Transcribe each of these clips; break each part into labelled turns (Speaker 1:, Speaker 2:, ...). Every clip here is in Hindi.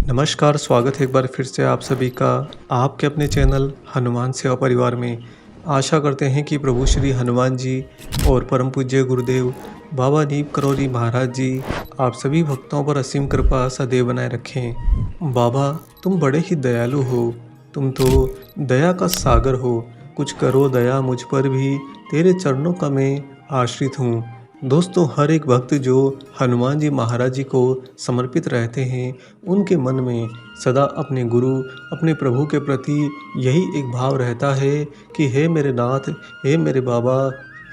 Speaker 1: नमस्कार, स्वागत है एक बार फिर से आप सभी का आपके अपने चैनल हनुमान सेवा परिवार में। आशा करते हैं कि प्रभु श्री हनुमान जी और परम पूज्य गुरुदेव बाबा नीम करौरी महाराज जी आप सभी भक्तों पर असीम कृपा सदैव बनाए रखें। बाबा, तुम बड़े ही दयालु हो, तुम तो दया का सागर हो। कुछ करो दया मुझ पर भी, तेरे चरणों का मैं आश्रित हूँ। दोस्तों, हर एक भक्त जो हनुमान जी महाराज जी को समर्पित रहते हैं, उनके मन में सदा अपने गुरु, अपने प्रभु के प्रति यही एक भाव रहता है कि हे मेरे नाथ, हे मेरे बाबा,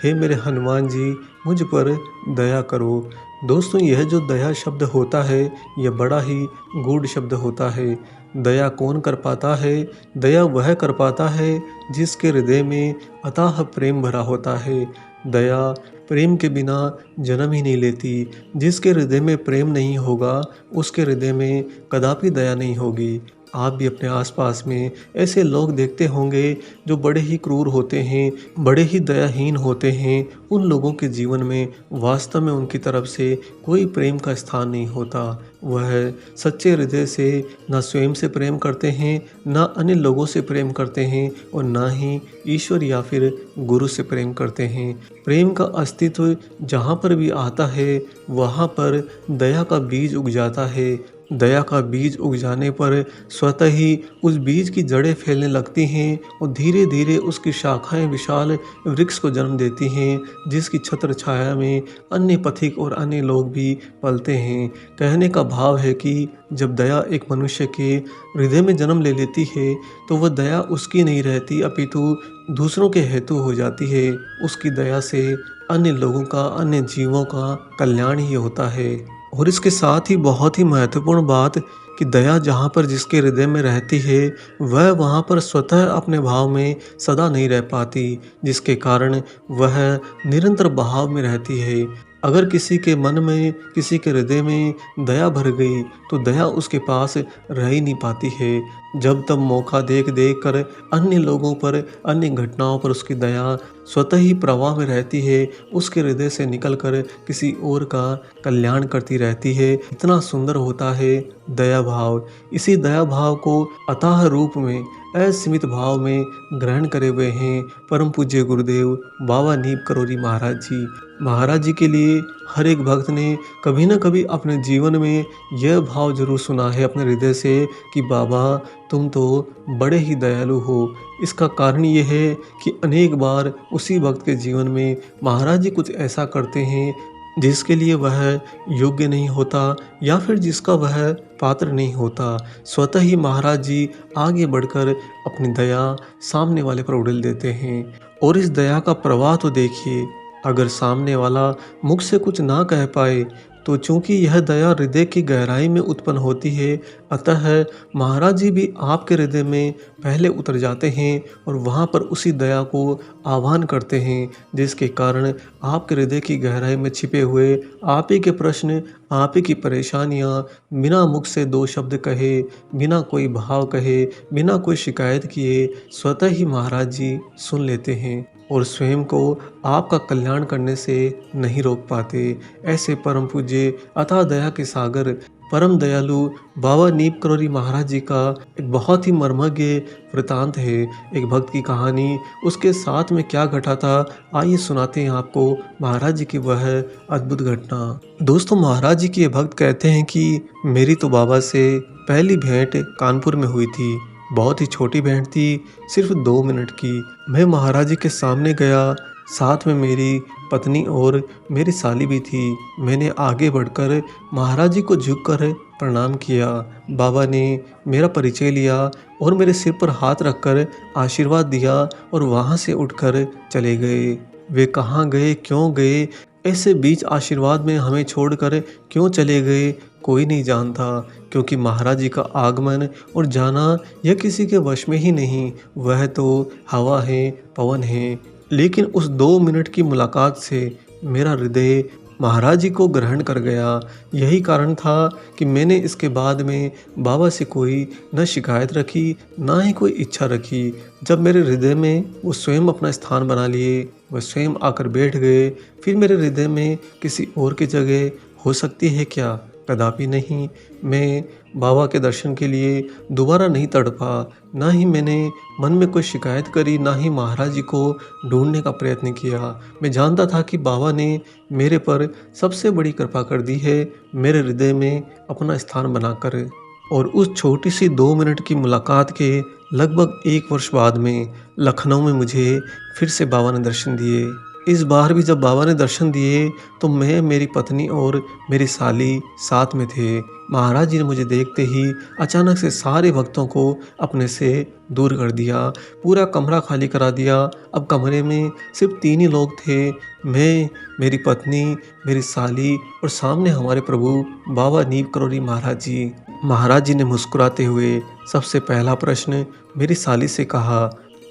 Speaker 1: हे मेरे हनुमान जी, मुझ पर दया करो। दोस्तों, यह जो दया शब्द होता है, यह बड़ा ही गूढ़ शब्द होता है। दया कौन कर पाता है? दया वह कर पाता है जिसके हृदय में अथाह प्रेम भरा होता है। दया प्रेम के बिना जन्म ही नहीं लेती। जिसके हृदय में प्रेम नहीं होगा, उसके हृदय में कदापि दया नहीं होगी। आप भी अपने आसपास में ऐसे लोग देखते होंगे जो बड़े ही क्रूर होते हैं, बड़े ही दयाहीन होते हैं। उन लोगों के जीवन में वास्तव में उनकी तरफ से कोई प्रेम का स्थान नहीं होता। वह सच्चे हृदय से न स्वयं से प्रेम करते हैं, न अन्य लोगों से प्रेम करते हैं और न ही ईश्वर या फिर गुरु से प्रेम करते हैं। प्रेम का अस्तित्व जहाँ पर भी आता है, वहाँ पर दया का बीज उग जाता है। दया का बीज उग जाने पर स्वतः ही उस बीज की जड़ें फैलने लगती हैं और धीरे धीरे उसकी शाखाएं विशाल वृक्ष को जन्म देती हैं, जिसकी छत्र छाया में अन्य पथिक और अन्य लोग भी पलते हैं। कहने का भाव है कि जब दया एक मनुष्य के हृदय में जन्म ले लेती है, तो वह दया उसकी नहीं रहती, अपितु दूसरों के हेतु हो जाती है। उसकी दया से अन्य लोगों का, अन्य जीवों का कल्याण ही होता है। और इसके साथ ही बहुत ही महत्वपूर्ण बात कि दया जहाँ पर जिसके हृदय में रहती है, वह वहाँ पर स्वतः अपने भाव में सदा नहीं रह पाती, जिसके कारण वह निरंतर भाव में रहती है। अगर किसी के मन में, किसी के हृदय में दया भर गई, तो दया उसके पास रह ही नहीं पाती है। जब तब मौका देख देख कर अन्य लोगों पर, अन्य घटनाओं पर उसकी दया स्वतः ही प्रवाह में रहती है, उसके हृदय से निकलकर किसी और का कल्याण करती रहती है। इतना सुंदर होता है दया भाव। इसी दया भाव को अथाह रूप में, असीमित भाव में ग्रहण करे हुए हैं परम पूज्य गुरुदेव बाबा नीम करौरी महाराज जी। महाराज जी के लिए हर एक भक्त ने कभी न कभी अपने जीवन में यह भाव जरूर सुना है अपने हृदय से कि बाबा, तुम तो बड़े ही दयालु हो। इसका कारण ये है कि अनेक बार उसी भक्त के जीवन में महाराज जी कुछ ऐसा करते हैं जिसके लिए वह योग्य नहीं होता या फिर जिसका वह पात्र नहीं होता। स्वतः ही महाराज जी आगे बढ़कर अपनी दया सामने वाले पर उड़ेल देते हैं। और इस दया का प्रवाह तो देखिए, अगर सामने वाला मुख से कुछ ना कह पाए, तो चूंकि यह दया हृदय की गहराई में उत्पन्न होती है, अतः महाराज जी भी आपके हृदय में पहले उतर जाते हैं और वहाँ पर उसी दया को आह्वान करते हैं, जिसके कारण आपके हृदय की गहराई में छिपे हुए आप ही के प्रश्न, आप ही की परेशानियाँ बिना मुख से दो शब्द कहे, बिना कोई भाव कहे, बिना कोई शिकायत किए स्वतः ही महाराज जी सुन लेते हैं और स्वयं को आपका कल्याण करने से नहीं रोक पाते। ऐसे परम पूज्य अथाह दया के सागर परम दयालु बाबा नीम करौरी महाराज जी का एक बहुत ही मर्मज्ञ वृतांत है, एक भक्त की कहानी। उसके साथ में क्या घटा था, आइए सुनाते हैं आपको महाराज जी की वह अद्भुत घटना। दोस्तों, महाराज जी के ये भक्त कहते हैं कि मेरी तो बाबा से पहली भेंट कानपुर में हुई थी। बहुत ही छोटी भेंट थी, सिर्फ 2 मिनट की। मैं महाराज जी के सामने गया, साथ में मेरी पत्नी और मेरी साली भी थी। मैंने आगे बढ़कर महाराज जी को झुककर प्रणाम किया। बाबा ने मेरा परिचय लिया और मेरे सिर पर हाथ रखकर आशीर्वाद दिया और वहाँ से उठकर चले गए। वे कहाँ गए, क्यों गए, ऐसे बीच आशीर्वाद में हमें छोड़कर क्यों चले गए, कोई नहीं जानता, क्योंकि महाराज जी का आगमन और जाना यह किसी के वश में ही नहीं। वह तो हवा है, पवन है। लेकिन उस 2 मिनट की मुलाकात से मेरा हृदय महाराज जी को ग्रहण कर गया। यही कारण था कि मैंने इसके बाद में बाबा से कोई न शिकायत रखी, ना ही कोई इच्छा रखी। जब मेरे हृदय में वो स्वयं अपना स्थान बना लिए, वह स्वयं आकर बैठ गए, फिर मेरे हृदय में किसी और की जगह हो सकती है क्या? कदापि नहीं। मैं बाबा के दर्शन के लिए दोबारा नहीं तड़पा, ना ही मैंने मन में कोई शिकायत करी, ना ही महाराज जी को ढूंढने का प्रयत्न किया। मैं जानता था कि बाबा ने मेरे पर सबसे बड़ी कृपा कर दी है, मेरे हृदय में अपना स्थान बनाकर। और उस छोटी सी 2 मिनट की मुलाकात के लगभग 1 वर्ष बाद में लखनऊ में मुझे फिर से बाबा ने दर्शन दिए। इस बार भी जब बाबा ने दर्शन दिए तो मैं, मेरी पत्नी और मेरी साली साथ में थे। महाराज जी ने मुझे देखते ही अचानक से सारे भक्तों को अपने से दूर कर दिया, पूरा कमरा खाली करा दिया। अब कमरे में सिर्फ 3 ही लोग थे, मैं, मेरी पत्नी, मेरी साली और सामने हमारे प्रभु बाबा नीम करोली महाराज जी। महाराज जी ने मुस्कुराते हुए सबसे पहला प्रश्न मेरी साली से कहा।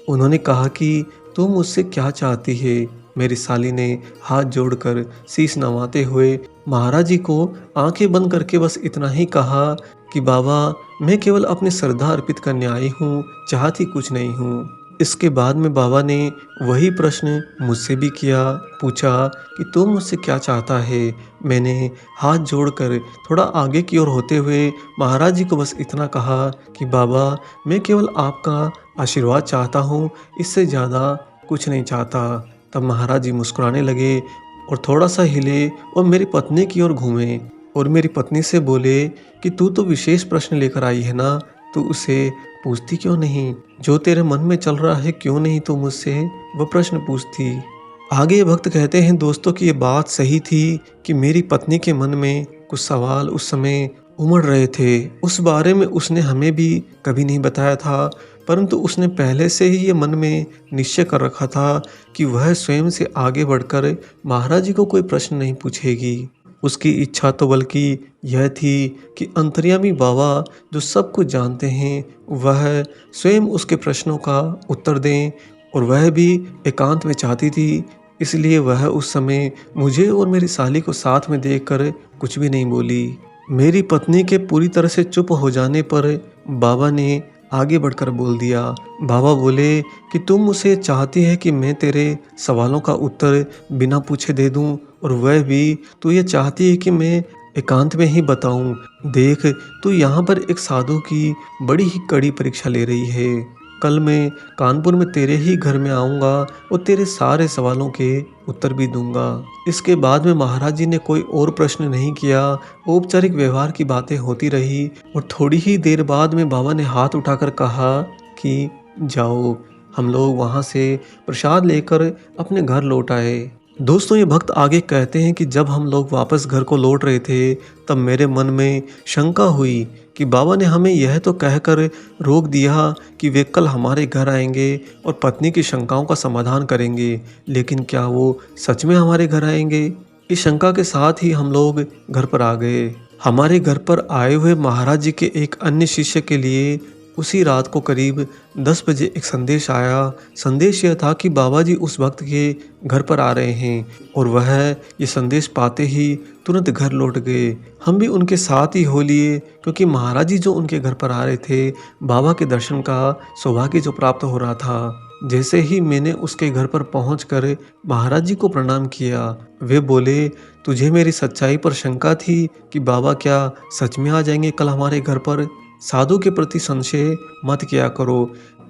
Speaker 1: उन्होंने कहा कि तुम मुझसे क्या चाहती है? मेरी साली ने हाथ जोड़कर शीश नवाते हुए महाराज जी को आंखें बंद करके बस इतना ही कहा कि बाबा, मैं केवल अपनी श्रद्धा अर्पित करने आई हूँ, चाहती कुछ नहीं हूँ। इसके बाद में बाबा ने वही प्रश्न मुझसे भी किया, पूछा कि तुम मुझसे क्या चाहता है? मैंने हाथ जोड़कर थोड़ा आगे की ओर होते हुए महाराज जी को बस इतना कहा कि बाबा, मैं केवल आपका आशीर्वाद चाहता हूँ, इससे ज़्यादा कुछ नहीं चाहता। तब महाराज जी मुस्कुराने लगे और थोड़ा सा हिले और मेरी पत्नी की ओर घूमे और मेरी पत्नी से बोले कि तू तो विशेष प्रश्न लेकर आई है ना, तू उसे पूछती क्यों नहीं? जो तेरे मन में चल रहा है क्यों नहीं तू मुझसे वह प्रश्न पूछती? आगे ये भक्त कहते हैं दोस्तों कि ये बात सही थी कि मेरी पत्नी के मन में कुछ सवाल उस समय उमड़ रहे थे। उस बारे में उसने हमें भी कभी नहीं बताया था, परंतु उसने पहले से ही ये मन में निश्चय कर रखा था कि वह स्वयं से आगे बढ़कर महाराज जी को कोई प्रश्न नहीं पूछेगी। उसकी इच्छा तो बल्कि यह थी कि अंतर्यामी बाबा जो सब कुछ जानते हैं वह स्वयं उसके प्रश्नों का उत्तर दें, और वह भी एकांत में चाहती थी। इसलिए वह उस समय मुझे और मेरी साली को साथ में देखकर कुछ भी नहीं बोली। मेरी पत्नी के पूरी तरह से चुप हो जाने पर बाबा ने आगे बढ़कर बोल दिया। बाबा बोले कि तुम मुझसे चाहती है कि मैं तेरे सवालों का उत्तर बिना पूछे दे दूं, और वह भी तू ये चाहती है कि मैं एकांत में ही बताऊं। देख, तू यहाँ पर एक साधु की बड़ी ही कड़ी परीक्षा ले रही है। कल मैं कानपुर में तेरे ही घर में आऊँगा और तेरे सारे सवालों के उत्तर भी दूंगा। इसके बाद में महाराज जी ने कोई और प्रश्न नहीं किया। औपचारिक व्यवहार की बातें होती रही और थोड़ी ही देर बाद में बाबा ने हाथ उठाकर कहा कि जाओ। हम लोग वहाँ से प्रसाद लेकर अपने घर लौट आए। दोस्तों, ये भक्त आगे कहते हैं कि जब हम लोग वापस घर को लौट रहे थे तब मेरे मन में शंका हुई कि बाबा ने हमें यह तो कहकर रोक दिया कि वे कल हमारे घर आएंगे और पत्नी की शंकाओं का समाधान करेंगे, लेकिन क्या वो सच में हमारे घर आएंगे? इस शंका के साथ ही हम लोग घर पर आ गए। हमारे घर पर आए हुए महाराज जी के एक अन्य शिष्य के लिए उसी रात को करीब 10 बजे एक संदेश आया। संदेश यह था कि बाबा जी उस भक्त के घर पर आ रहे हैं, और वह ये संदेश पाते ही तुरंत घर लौट गए। हम भी उनके साथ ही हो लिए, क्योंकि महाराज जी जो उनके घर पर आ रहे थे, बाबा के दर्शन का सौभाग्य जो प्राप्त हो रहा था। जैसे ही मैंने उसके घर पर पहुंचकर महाराज जी को प्रणाम किया, वे बोले, तुझे मेरी सच्चाई पर शंका थी कि बाबा क्या सच में आ जाएंगे कल हमारे घर पर? साधु के प्रति संशय मत किया करो,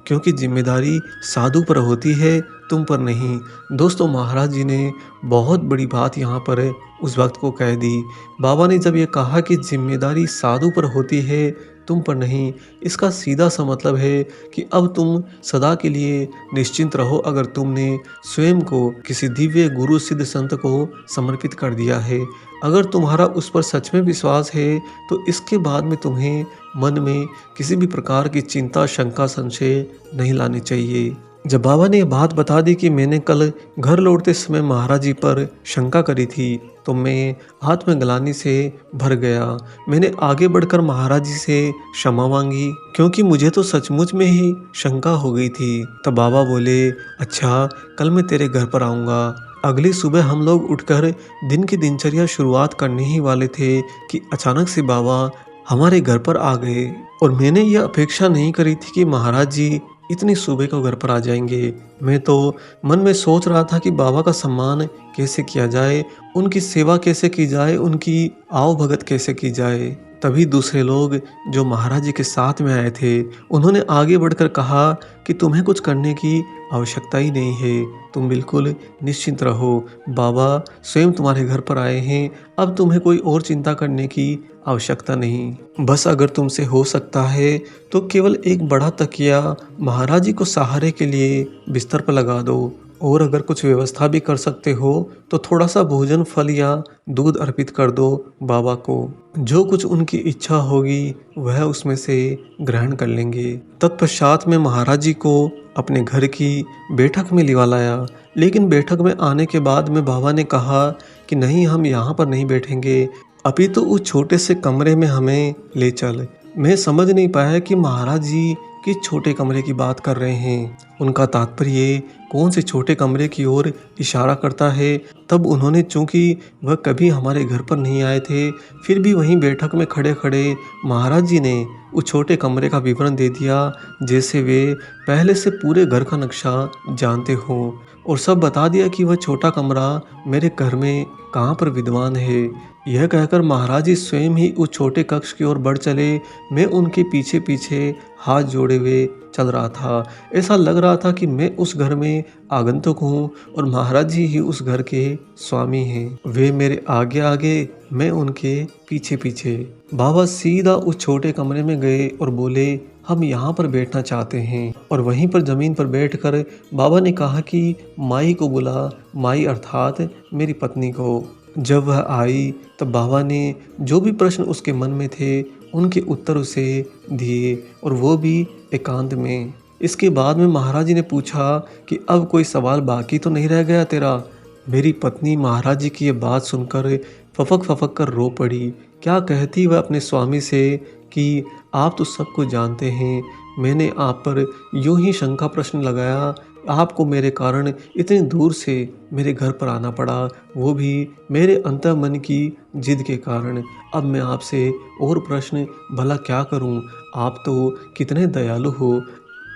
Speaker 1: क्योंकि जिम्मेदारी साधु पर होती है, तुम पर नहीं। दोस्तों, महाराज जी ने बहुत बड़ी बात यहाँ पर उस वक्त को कह दी। बाबा ने जब ये कहा कि जिम्मेदारी साधु पर होती है, तुम पर नहीं, इसका सीधा सा मतलब है कि अब तुम सदा के लिए निश्चिंत रहो अगर तुमने स्वयं को किसी दिव्य गुरु सिद्ध संत को समर्पित कर दिया है। अगर तुम्हारा उस पर सच में विश्वास है तो इसके बाद में तुम्हें मन में किसी भी प्रकार की चिंता, शंका, संशय नहीं लाने चाहिए। जब बाबा ने ये बात बता दी कि मैंने कल घर लौटते समय महाराज जी पर शंका करी थी, तो मैं आत्मग्लानि से भर गया। मैंने आगे बढ़कर महाराज जी से क्षमा मांगी, क्योंकि मुझे तो सचमुच में ही शंका हो गई थी। तब बाबा बोले, अच्छा, कल मैं तेरे घर पर आऊँगा। अगली सुबह हम लोग उठकर दिन की दिनचर्या शुरुआत करने ही वाले थे कि अचानक से बाबा हमारे घर पर आ गए, और मैंने यह अपेक्षा नहीं करी थी कि महाराज जी इतनी सुबह को घर पर आ जाएंगे। मैं तो मन में सोच रहा था कि बाबा का सम्मान कैसे किया जाए, उनकी सेवा कैसे की जाए, उनकी आओ भगत कैसे की जाए। तभी दूसरे लोग जो महाराज जी के साथ में आए थे, उन्होंने आगे बढ़कर कहा कि तुम्हें कुछ करने की आवश्यकता ही नहीं है, तुम बिल्कुल निश्चिंत रहो, बाबा स्वयं तुम्हारे घर पर आए हैं, अब तुम्हें कोई और चिंता करने की आवश्यकता नहीं। बस अगर तुमसे हो सकता है तो केवल एक बड़ा तकिया महाराज जी को सहारे के लिए बिस्तर पर लगा दो, और अगर कुछ व्यवस्था भी कर सकते हो तो थोड़ा सा भोजन, फल या दूध अर्पित कर दो बाबा को। जो कुछ उनकी इच्छा होगी वह उसमें से ग्रहण कर लेंगे। तत्पश्चात में महाराज जी को अपने घर की बैठक में लिवा लाया, लेकिन बैठक में आने के बाद में बाबा ने कहा कि नहीं, हम यहाँ पर नहीं बैठेंगे, अभी तो उस छोटे से कमरे में हमें ले चल। मैं समझ नहीं पाया कि महाराज जी किस छोटे कमरे की बात कर रहे हैं, उनका तात्पर्य कौन से छोटे कमरे की ओर इशारा करता है। तब उन्होंने, चूंकि वह कभी हमारे घर पर नहीं आए थे, फिर भी वहीं बैठक में खड़े खड़े महाराज जी ने उस छोटे कमरे का विवरण दे दिया, जैसे वे पहले से पूरे घर का नक्शा जानते हो, और सब बता दिया कि वह छोटा कमरा मेरे घर में कहाँ पर विद्यमान है। यह कहकर महाराज जी स्वयं ही उस छोटे कक्ष की ओर बढ़ चले। मैं उनके पीछे पीछे हाथ जोड़े हुए चल रहा था। ऐसा लग रहा था कि मैं उस घर में आगंतुक हूँ और महाराज जी ही उस घर के स्वामी हैं। वे मेरे आगे आगे, मैं उनके पीछे पीछे। बाबा सीधा उस छोटे कमरे में गए और बोले, हम यहाँ पर बैठना चाहते हैं। और वहीं पर जमीन पर बैठकर बाबा ने कहा कि माई को बुला, माई अर्थात मेरी पत्नी को। जब वह आई तब बाबा ने जो भी प्रश्न उसके मन में थे उनके उत्तर उसे दिए, और वो भी एकांत में। इसके बाद में महाराज जी ने पूछा कि अब कोई सवाल बाकी तो नहीं रह गया तेरा। मेरी पत्नी महाराज जी की ये बात सुनकर फफक फफक कर रो पड़ी। क्या कहती वह अपने स्वामी से कि आप तो सब कुछ जानते हैं, मैंने आप पर यूं ही शंका प्रश्न लगाया, आपको मेरे कारण इतनी दूर से मेरे घर पर आना पड़ा, वो भी मेरे अंतर्मन की जिद के कारण। अब मैं आपसे और प्रश्न भला क्या करूं, आप तो कितने दयालु हो,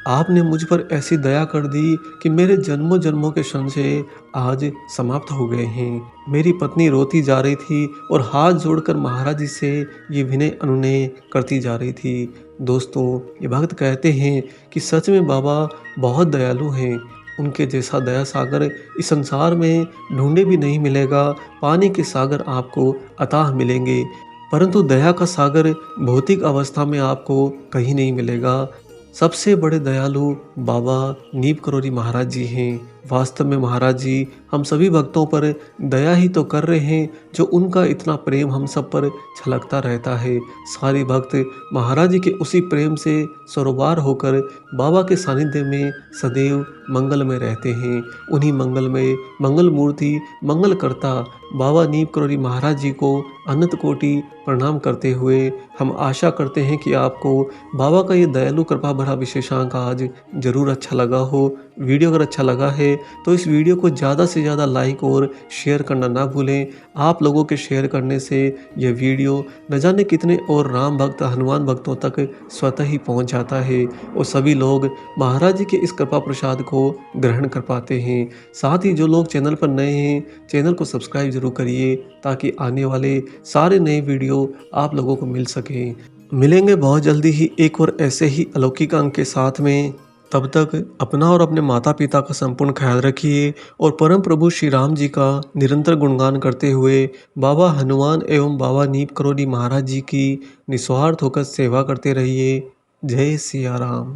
Speaker 1: आपने मुझ पर ऐसी दया कर दी कि मेरे जन्मों जन्मों के संशय आज समाप्त हो गए हैं। मेरी पत्नी रोती जा रही थी और हाथ जोड़कर महाराज जी से ये विनय अनुनय करती जा रही थी। दोस्तों, ये भक्त कहते हैं कि सच में बाबा बहुत दयालु हैं। उनके जैसा दया सागर इस संसार में ढूंढे भी नहीं मिलेगा। पानी के सागर आपको अथाह मिलेंगे, परंतु दया का सागर भौतिक अवस्था में आपको कहीं नहीं मिलेगा। सबसे बड़े दयालु बाबा नीम करोली महाराज जी हैं। वास्तव में महाराज जी हम सभी भक्तों पर दया ही तो कर रहे हैं, जो उनका इतना प्रेम हम सब पर छलकता रहता है। सारे भक्त महाराज जी के उसी प्रेम से सरोबार होकर बाबा के सानिध्य में सदैव मंगल में रहते हैं। उन्हीं मंगल में मंगल मूर्ति मंगल करता बाबा नीम करोली महाराज जी को अनंत कोटि प्रणाम करते हुए हम आशा करते हैं कि आपको बाबा का ये दयालु कृपा भरा विशेषांक आज जरूर अच्छा लगा हो। वीडियो अगर अच्छा लगा है तो इस वीडियो को ज़्यादा से ज़्यादा लाइक और शेयर करना ना भूलें। आप लोगों के शेयर करने से यह वीडियो न जाने कितने और राम भक्त, हनुमान भक्तों तक स्वतः ही पहुंच जाता है और सभी लोग महाराज जी के इस कृपा प्रसाद को ग्रहण कर पाते हैं। साथ ही जो लोग चैनल पर नए हैं, चैनल को सब्सक्राइब जरूर करिए ताकि आने वाले सारे नए वीडियो आप लोगों को मिल सकें। मिलेंगे बहुत जल्दी ही एक और ऐसे ही अलौकिक अंक के साथ में। तब तक अपना और अपने माता पिता का संपूर्ण ख्याल रखिए और परम प्रभु श्री राम जी का निरंतर गुणगान करते हुए बाबा हनुमान एवं बाबा नीम करोली महाराज जी की निस्वार्थ होकर सेवा करते रहिए। जय सिया राम।